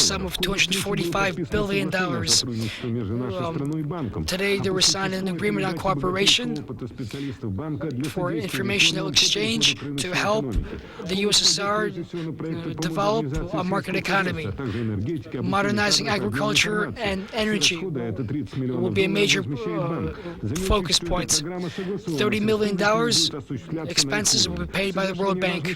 sum of $245 billion. Today, they were signed an agreement on cooperation for informational exchange to help the USSR develop a market economy. Modernizing agriculture and energy will be a major focus point. $30 million expenses will be paid by the World Bank.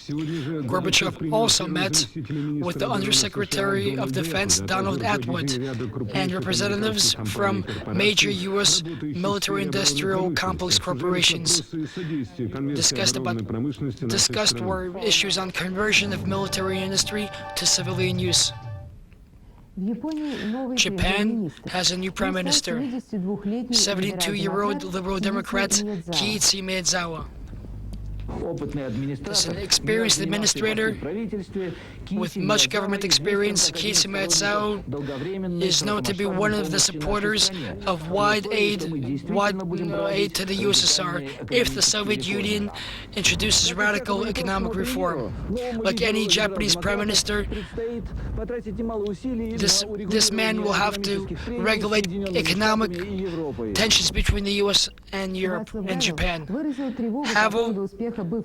Gorbachev also met with the Undersecretary of Defense Donald Atwood and representatives from major U.S. military-industrial complex corporations. Discussed were issues on conversion of military industry to civilian use. Japan has a new prime minister, 72-year-old Liberal Democrat Kiichi Maezawa. As an experienced administrator with much government experience, Kiichi Maezawa is known to be one of the supporters of wide aid to the USSR if the Soviet Union introduces radical economic reform. Like any Japanese prime minister, this man will have to regulate economic tensions between the US and Europe and Japan. Havel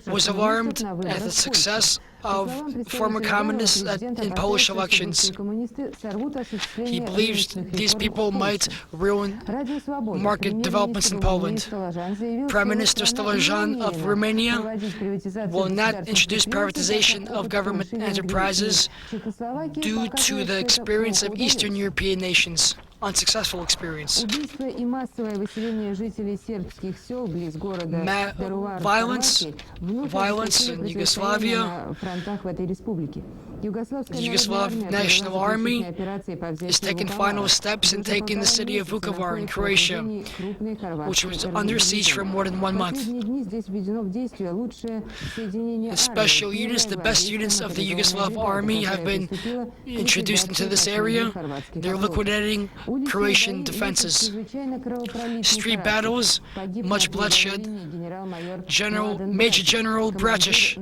was alarmed at the success of former communists in Polish elections. He believes these people might ruin market developments in Poland. Prime Minister Stolojan of Romania will not introduce privatization of government enterprises due to the experience of Eastern European nations. Unsuccessful experience. Violence in Yugoslavia. The Yugoslav National Army is taking final steps in taking the city of Vukovar in Croatia, which was under siege for more than 1 month. The special units, the best units of the Yugoslav army, have been introduced into this area. They're liquidating Croatian defenses. Street battles, much bloodshed. Major General Bracic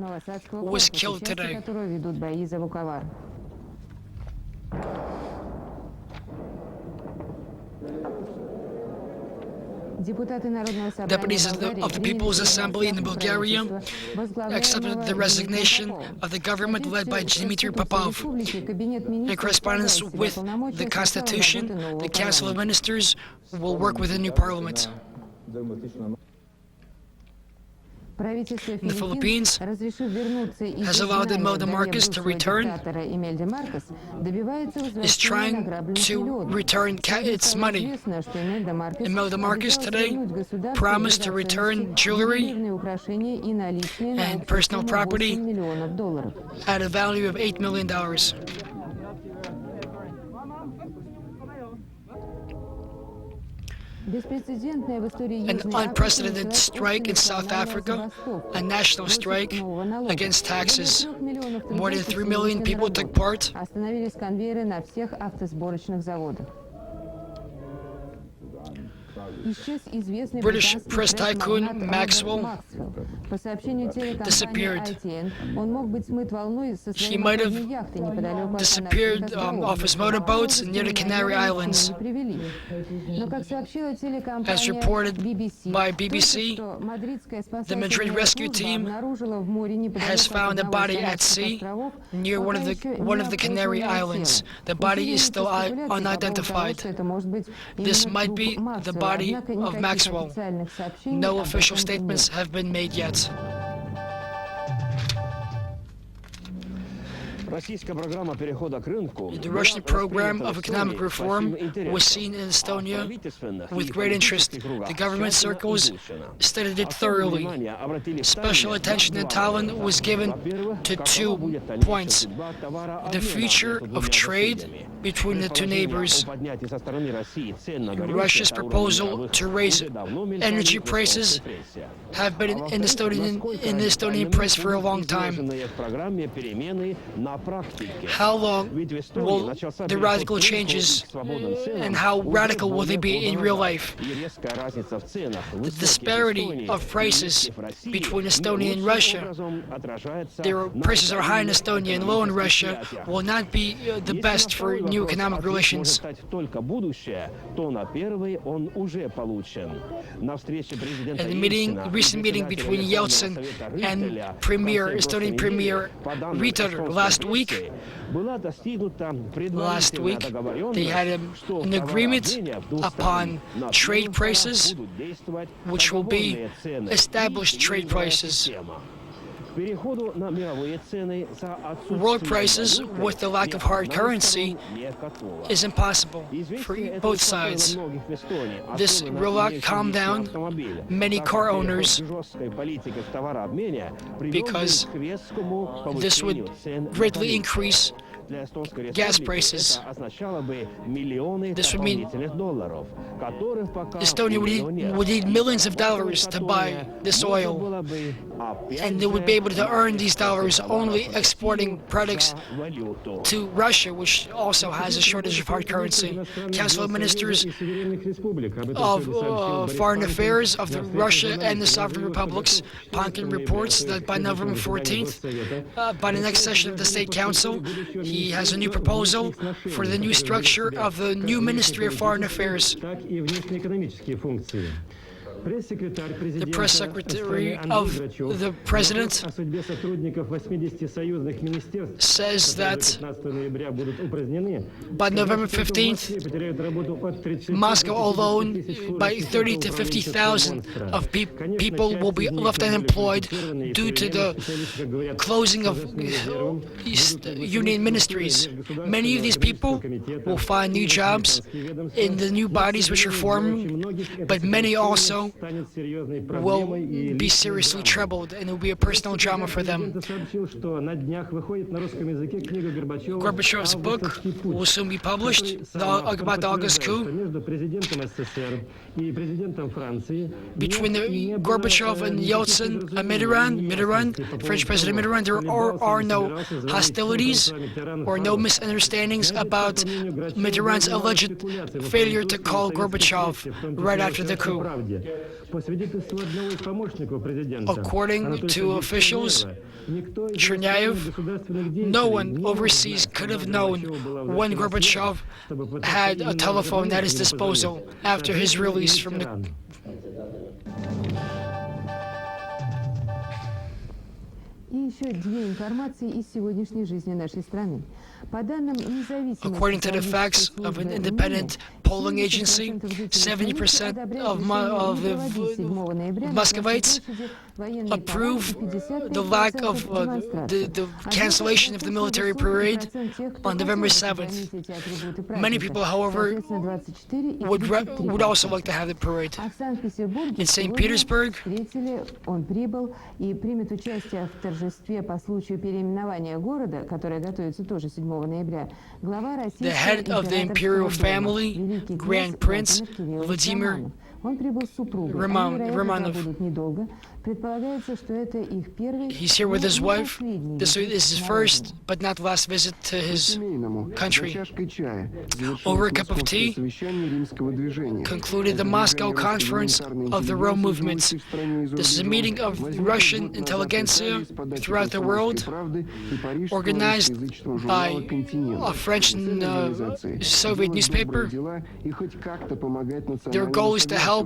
was killed today. Deputies of the People's Assembly in Bulgaria accepted the resignation of the government led by Dmitry Popov. In correspondence with the Constitution, the Council of Ministers will work with a new parliament. The Philippines has allowed Imelda Marcos to return, is trying to return its money. Imelda Marcos today promised to return jewelry and personal property at a value of $8 million. An unprecedented strike in South Africa, a national strike against taxes. More than 3 million people took part. British press tycoon Maxwell disappeared. He might have disappeared off his motorboats near the Canary Islands. As reported by BBC, the Madrid rescue team has found a body at sea near one of the Canary Islands. The body is still unidentified. This might be the body of Maxwell. No official statements have been made yet. The Russian program of economic reform was seen in Estonia with great interest. The government circles studied it thoroughly. Special attention in Tallinn was given to 2 points: the future of trade between the two neighbors, Russia's proposal to raise energy prices have been in the Estonian press for a long time. How long will the radical changes and how radical will they be in real life? The disparity of prices between Estonia and Russia, their prices are high in Estonia and low in Russia, will not be the best for new economic relations. At the recent meeting between Yeltsin and Estonian Premier Ritter last week, they had an agreement upon trade prices, which will be established trade prices. World prices with the lack of hard currency is impossible for both sides. This will not calm down many car owners because this would greatly increase gas prices. This would mean Estonia would need millions of dollars to buy this oil, and they would be able to earn these dollars only exporting products to Russia, which also has a shortage of hard currency. Council of Ministers of Foreign Affairs of Russia and the Sovereign Republics, Pankin, reports that by November 14th, by the next session of the State Council, he has a new proposal for the new structure of the new Ministry of Foreign Affairs. The press secretary of the president says that by November 15th, Moscow alone, by 30 to 50,000 of people will be left unemployed due to the closing of East Union ministries. Many of these people will find new jobs in the new bodies which are formed, but many also will be seriously troubled, and it will be a personal drama for them. Gorbachev's book will soon be published about the August coup. Between Gorbachev and Yeltsin, Mitterrand, French President Mitterrand, there are no hostilities or no misunderstandings about Mitterrand's alleged failure to call Gorbachev right after the coup. According to officials, Chernayev, no one overseas could have known when Gorbachev had a telephone at his disposal after his release from the... According to the facts of an independent polling agency, 70% of Muscovites approve the lack of the cancellation of the military parade on November 7th. Many people, however, would also like to have the parade. In St. Petersburg, the head of the imperial family, Grand Prince Vladimir Romanov, he's here with his wife. This is his first but not last visit to his country. Over a cup of tea, concluded the Moscow Conference of the Rome Movement. This is a meeting of Russian intelligentsia throughout the world, organized by a French and Soviet newspaper. Their goal is to help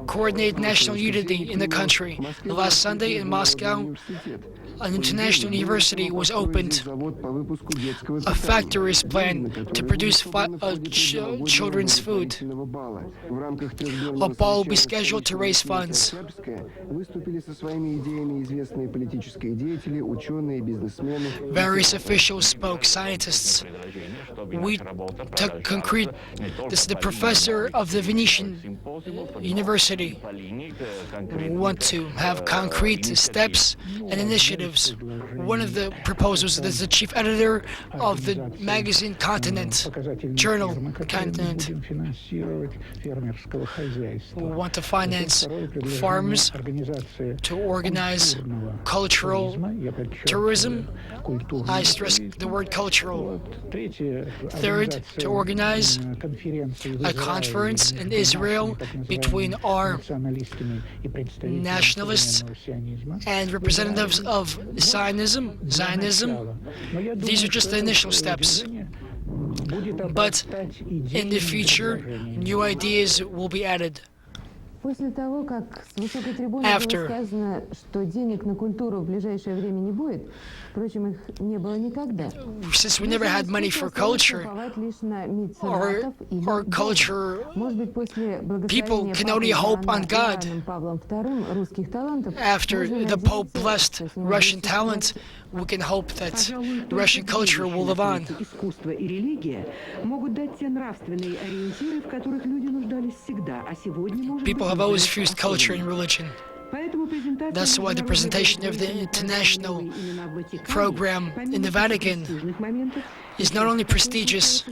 coordinate national unity in the country. Last Sunday in Moscow, an international university was opened. A factory is planned to produce children's food. A ball will be scheduled to raise funds. Various officials spoke, scientists. We took concrete. This is the professor of the Venetian University want to have concrete steps and initiatives. One of the proposals is the chief editor of the magazine Continent, journal Continent, who want to finance farms to organize cultural tourism. I stress the word cultural. Third, to organize a conference in Israel between our nationalists and representatives of Zionism. These are just the initial steps. But in the future, new ideas will be added. После того, как с высокой трибуны After. было сказано, что денег на культуру в ближайшее время не будет, впрочем, их не было никогда. Since we never had money for culture, or culture, people can only hope on God. After the Pope blessed Russian talent, we can hope that Russian culture will live on. Искусство и религия могут дать те нравственные ориентиры, в которых люди нуждались всегда, а сегодня может быть. People have always fused culture and religion. That's why the presentation of the international program in the Vatican is not only prestigious,